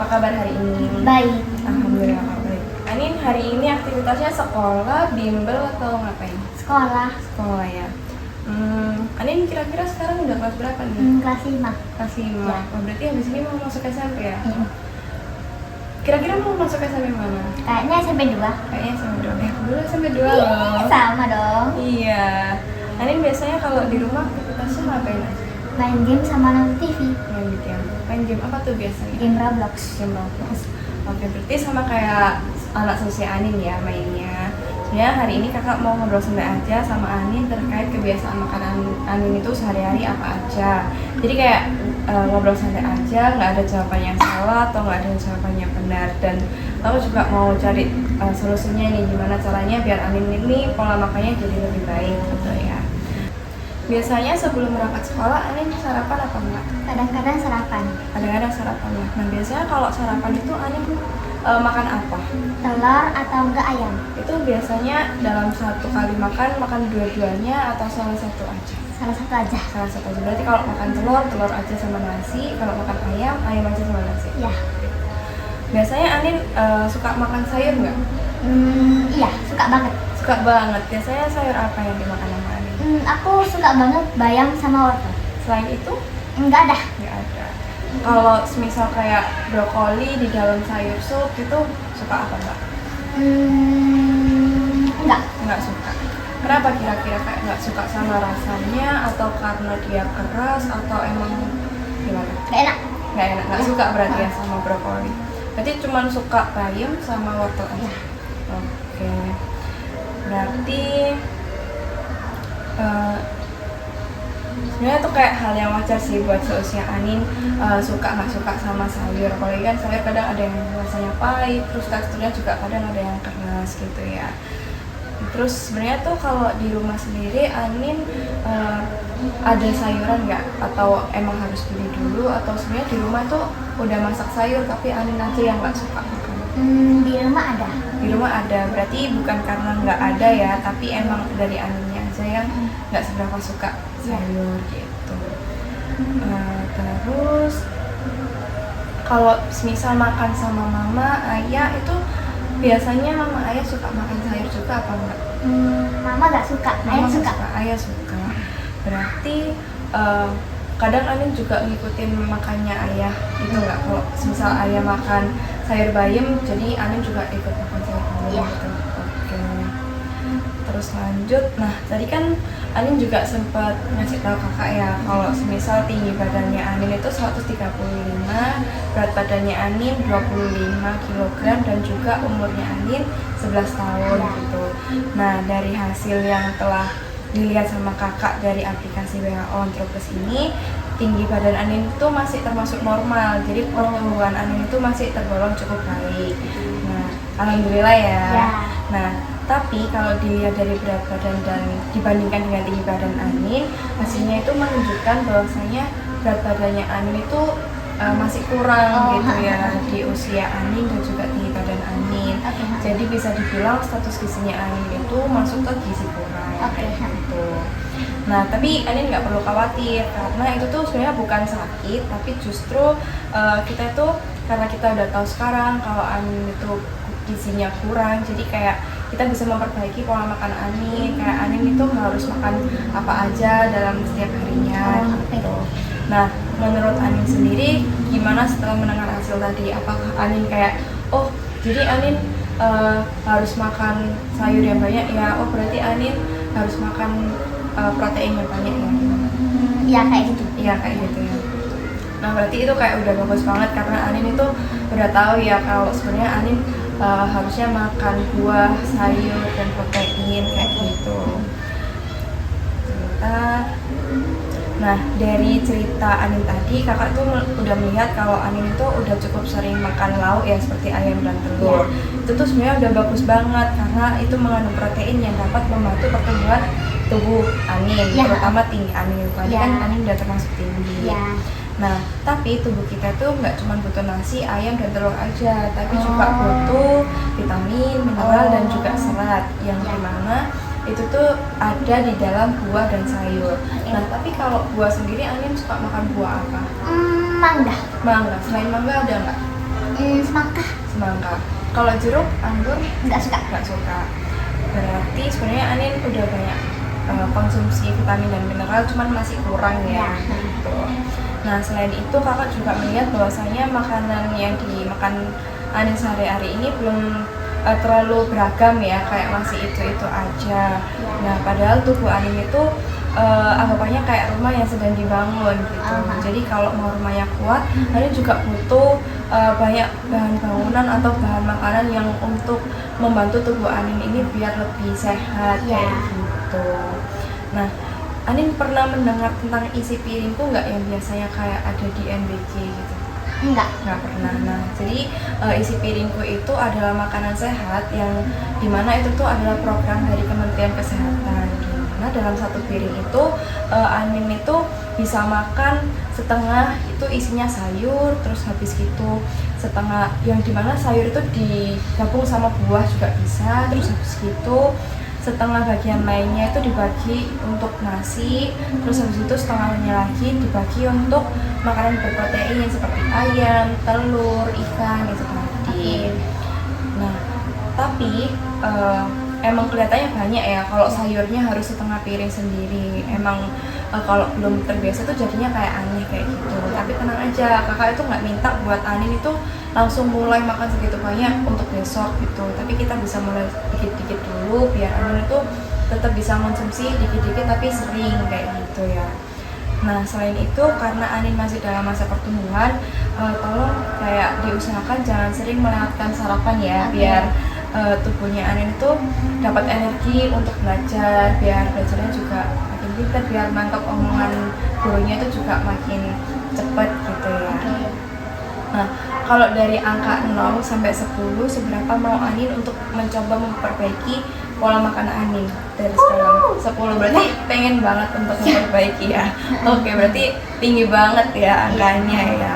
apa kabar hari ini? Baik. Alhamdulillah baik. Anin hari ini aktivitasnya sekolah, bimbel atau ngapain? Sekolah. Sekolah ya. Anin kira-kira sekarang udah kelas berapa nih? Kelas 5. Kelas 5. Ya. Oh, berarti habis ini mau masuk SMP ya? Iya. Kira-kira mau masuk SMP mana? Kayaknya SMP 2. Kayaknya SMP 2. Aku dulu SMP 2 loh. Sama dong. Iya. Anin biasanya kalau di rumah aktivitasnya ngapain aja? Main game sama nonton TV. Main game apa tuh biasanya? Game Roblox. Game Roblox. Oke, berarti sama kayak anak seusia Anin ya mainnya. Sebenarnya hari ini kakak mau ngobrol santai aja sama Anin terkait kebiasaan makanan Anin itu sehari-hari apa aja. Jadi kayak ngobrol santai aja, nggak ada jawaban yang salah atau nggak ada jawaban yang benar. Dan aku juga mau cari solusinya nih, gimana caranya biar Anin ini pola makannya jadi lebih baik gitu ya. Biasanya sebelum berangkat sekolah, Anin sarapan apa enggak? Kadang-kadang sarapan. Kadang-kadang sarapan ya. Nah biasanya kalau sarapan itu Anin makan apa? Telur atau enggak ayam? Itu biasanya dalam satu kali makan dua-duanya atau salah satu aja? Salah satu aja. Salah satu aja. Berarti kalau makan telur aja sama nasi. Kalau makan ayam aja sama nasi. Iya. Biasanya Anin suka makan sayur nggak? Iya, suka banget. Suka banget. Biasanya sayur apa yang dimakan sama Anin? Aku suka banget bayam sama wortel. Selain itu? Enggak ada. Nggak ada. Kalau semisal kayak brokoli di dalam sayur sup itu suka apa enggak? Enggak. Nggak suka. Kenapa kira-kira kayak nggak suka sama rasanya atau karena dia keras atau emang gimana? Enggak enak. Nggak suka berarti ya sama brokoli. Berarti cuma suka bayam sama wortel aja. Oke. Berarti sebenarnya itu kayak hal yang wajar sih buat seusia Anin suka nggak suka sama sayur. Apalagi kan sayur kadang ada yang rasanya pahit, terus teksturnya juga kadang ada yang keras gitu ya. Terus sebenarnya tuh kalau di rumah sendiri Anin ada sayuran nggak? Atau emang harus beli dulu? Atau sebenarnya di rumah tuh udah masak sayur tapi Anin aja yang nggak suka makan? Di rumah ada. Di rumah ada, berarti bukan karena nggak ada ya, tapi emang dari Aninnya aja yang nggak seberapa suka sayur gitu. Terus kalau misal makan sama mama, ayah itu biasanya mama ayah suka makan sayur juga apa enggak? Mama nggak suka, ayah suka. Ayah suka. Berarti kadang Anin juga ngikutin makannya ayah gitu nggak? Kalau misal ayah makan sayur bayam, jadi Anin juga ikut makan sayur bayam gitu. Oke. Terus lanjut, nah tadi kan Anin juga sempat ngasih tahu kakak ya kalau semisal tinggi badannya Anin itu 135, berat badannya Anin 25 kg dan juga umurnya Anin 11 tahun gitu. Nah dari hasil yang telah dilihat sama kakak dari aplikasi WHO Antropus ini, tinggi badan Anin itu masih termasuk normal, jadi pertumbuhan Anin itu masih tergolong cukup baik. Nah alhamdulillah ya. Nah tapi kalau dilihat dari berat badan dan dibandingkan dengan tinggi badan Anin, hasilnya itu menunjukkan bahwasanya berat badannya Anin itu masih kurang gitu ya di usia Anin dan juga tinggi badan Anin. Jadi bisa dibilang status gizinya Anin itu masuk ke gizi kurang gitu. Nah tapi Anin nggak perlu khawatir karena itu tuh sebenarnya bukan sakit, tapi justru kita itu karena kita udah tahu sekarang kalau Anin itu gizinya kurang, jadi kayak kita bisa memperbaiki pola makan Anin. Kayak Anin itu harus makan apa aja dalam setiap harinya gitu. Nah menurut Anin sendiri gimana setelah mendengar hasil tadi? Apakah Anin kayak jadi Anin harus makan sayur yang banyak ya? Oh berarti Anin harus makan protein yang banyak ya? Iya kayak gitu. Iya kayak gitu ya. Nah berarti itu kayak udah bagus banget karena Anin itu udah tahu ya kalau sebenarnya Anin harusnya makan buah, sayur, dan protein kayak gitu. Nah dari cerita Anin tadi kakak tuh udah melihat kalau Anin itu udah cukup sering makan lauk ya seperti ayam dan telur. Itu tuh sebenarnya udah bagus banget karena itu mengandung protein yang dapat membantu pertumbuhan tubuh Anin, terutama tinggi Anin. Tadi kan Anin udah termasuk tinggi. Nah, tapi tubuh kita tuh nggak cuma butuh nasi, ayam, dan telur aja, tapi juga butuh vitamin, mineral, dan juga serat yang dimana itu tuh ada di dalam buah dan sayur. Nah, tapi kalau buah sendiri Anin suka makan buah apa? Mangga. Mangga. Selain mangga ada nggak? Semangka. Semangka. Kalau jeruk, anggur Nggak suka. nggak suka. Berarti sebenarnya Anin udah banyak konsumsi vitamin dan mineral, cuman masih kurang ya. Ya. Gitu. Nah selain itu kakak juga melihat bahwasanya makanan yang dimakan Anin sehari-hari ini belum terlalu beragam ya, kayak masih itu aja. Nah padahal tubuh Anin itu anggapannya kayak rumah yang sedang dibangun gitu. Jadi kalau mau rumahnya kuat, Anin juga butuh banyak bahan bangunan atau bahan makanan yang untuk membantu tubuh Anin ini biar lebih sehat kayak gitu. Nah, Anin pernah mendengar tentang isi piringku nggak yang biasanya kayak ada di NBG gitu? Enggak. Nggak pernah. Nah, jadi isi piringku itu adalah makanan sehat yang dimana itu tuh adalah program dari Kementerian Kesehatan. Nah, dalam satu piring itu Anin itu bisa makan setengah itu isinya sayur, terus habis gitu setengah yang dimana sayur itu digabung sama buah juga bisa, terus habis gitu setengah bagian lainnya itu dibagi untuk nasi, terus habis itu setengahnya lagi dibagi untuk makanan berprotein seperti ayam, telur, ikan gitu tadi. Nah, tapi emang kelihatannya banyak ya kalau sayurnya harus setengah piring sendiri. Emang kalau belum terbiasa tuh jadinya kayak aneh kayak gitu. Tapi tenang aja, kakak itu nggak minta buat Anin itu langsung mulai makan segitu banyak untuk besok gitu. Tapi kita bisa mulai dikit-dikit dulu biar Anin itu tetap bisa konsumsi dikit-dikit tapi sering kayak gitu ya. Nah selain itu karena Anin masih dalam masa pertumbuhan, tolong kayak diusahakan jangan sering melewatkan sarapan ya, biar tubuhnya Anin itu dapat energi untuk belajar, biar belajarnya juga makin pintar, biar nangkep omongan gurunya itu juga makin cepet gitu ya. Nah, kalau dari angka 0 sampai 10, seberapa mau Anin untuk mencoba memperbaiki pola makan Anin dari sekarang? 10 berarti pengen banget untuk memperbaiki ya. Oke, berarti tinggi banget ya angkanya ya.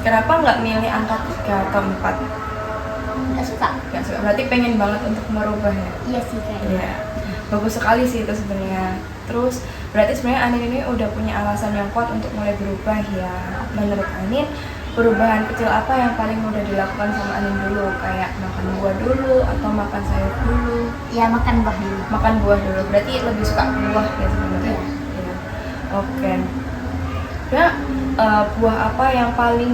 Kenapa nggak milih angka 3 atau 4? Nggak suka. Nggak suka, berarti pengen banget untuk merubah ya? Iya sih kayaknya. Iya, bagus sekali sih itu sebenarnya. Terus berarti sebenarnya Anin ini udah punya alasan yang kuat untuk mulai berubah ya. Menurut Anin, perubahan kecil apa yang paling mudah dilakukan sama Anin dulu? Kayak makan buah dulu atau makan sayur dulu? Ya makan buah dulu. Makan buah dulu, berarti lebih suka buah ya sebenarnya. Iya. Oke. Nah, buah apa yang paling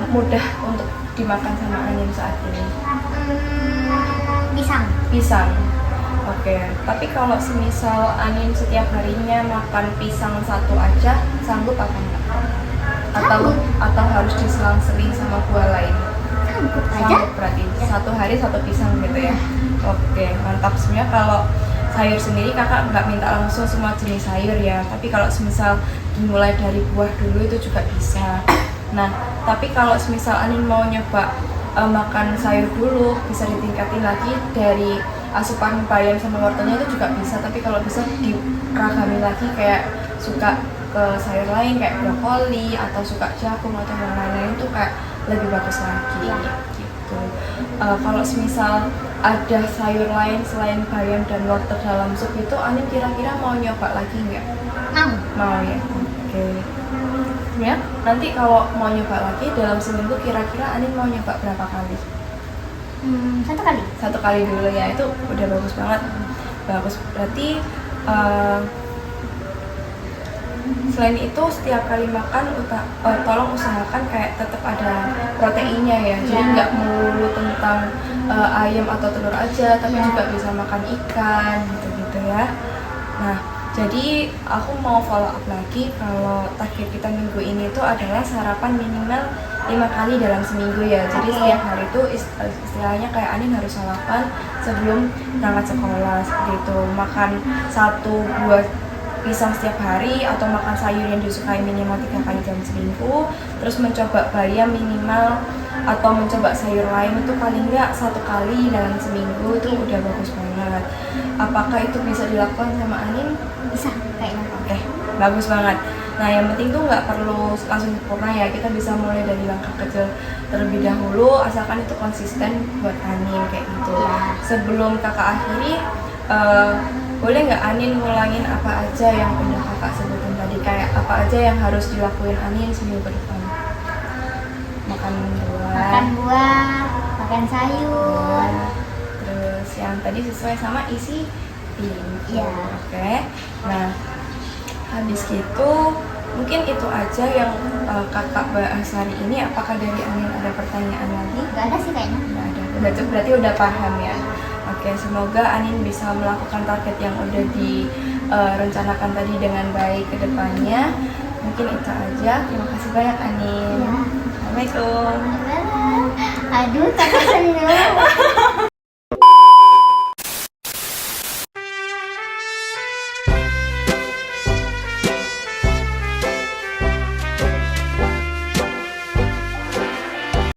mudah untuk dimakan sama Anin saat ini? Pisang. Pisang. Oke, tapi kalau semisal Anin setiap harinya makan pisang satu aja, sanggup apa enggak? Atau harus diselang-seling sama buah lain? Sanggup aja. Sanggup berarti satu hari satu pisang gitu ya. Oke, mantap. Sebenarnya kalau sayur sendiri kakak nggak minta langsung semua jenis sayur ya, tapi kalau semisal dimulai dari buah dulu itu juga bisa. Nah, tapi kalau semisal Anin mau nyoba makan sayur dulu, bisa ditingkatin lagi dari asupan bayam sama wortelnya itu juga bisa. Tapi kalau bisa diragami lagi, kayak suka ke sayur lain kayak brokoli atau suka jagung atau yang lain-lain, itu kayak lebih bagus lagi gitu. Kalau semisal ada sayur lain selain bayam dan wortel dalam sup itu, Anin kira-kira mau nyoba lagi nggak? Mau ya. Oke. Ya, nanti kalau mau nyoba lagi dalam seminggu kira-kira Anin mau nyoba berapa kali? 1 kali. 1 kali dulu ya, itu udah bagus banget. Bagus, berarti selain itu setiap kali makan tolong usahakan kayak tetap ada proteinnya ya. Jadi nggak melulu tentang ayam atau telur aja, tapi juga bisa makan ikan gitu-gitu ya. Nah, jadi aku mau follow up lagi, kalau target kita minggu ini itu adalah sarapan minimal 5 kali dalam seminggu ya. Jadi setiap hari itu istilahnya kayak Anin harus sarapan sebelum berangkat sekolah seperti itu. Makan 1 buah pisang setiap hari atau makan sayur yang disukai minimal 3 kali dalam seminggu. Terus mencoba bayam minimal atau mencoba sayur lain itu paling nggak 1 kali dalam seminggu, itu udah bagus banget. Apakah itu bisa dilakukan sama Anin? Bisa kayaknya. Oke, bagus banget. Nah, yang penting tuh nggak perlu langsung sempurna ya. Kita bisa mulai dari langkah kecil terlebih dahulu, asalkan itu konsisten buat Anin kayak gitu. Sebelum kakak akhiri, boleh nggak Anin ngulangin apa aja yang udah kakak sebutin tadi? Kayak apa aja yang harus dilakuin Anin seminggu ke depan? makan buah. Makan buah, makan sayur. Ya. Terus yang tadi sesuai sama isi pintu. Iya. Oke. Nah, habis gitu mungkin itu aja yang kakak bahas hari ini. Apakah dari Anin ada pertanyaan lagi? Gak ada sih kayaknya. Nggak ada. Berarti udah paham ya. Oke, semoga Anin bisa melakukan target yang udah direncanakan tadi dengan baik ke depannya. Mungkin itu aja. Terima kasih banyak Anin. Iya. Assalamualaikum. Aduh, kakak senyum.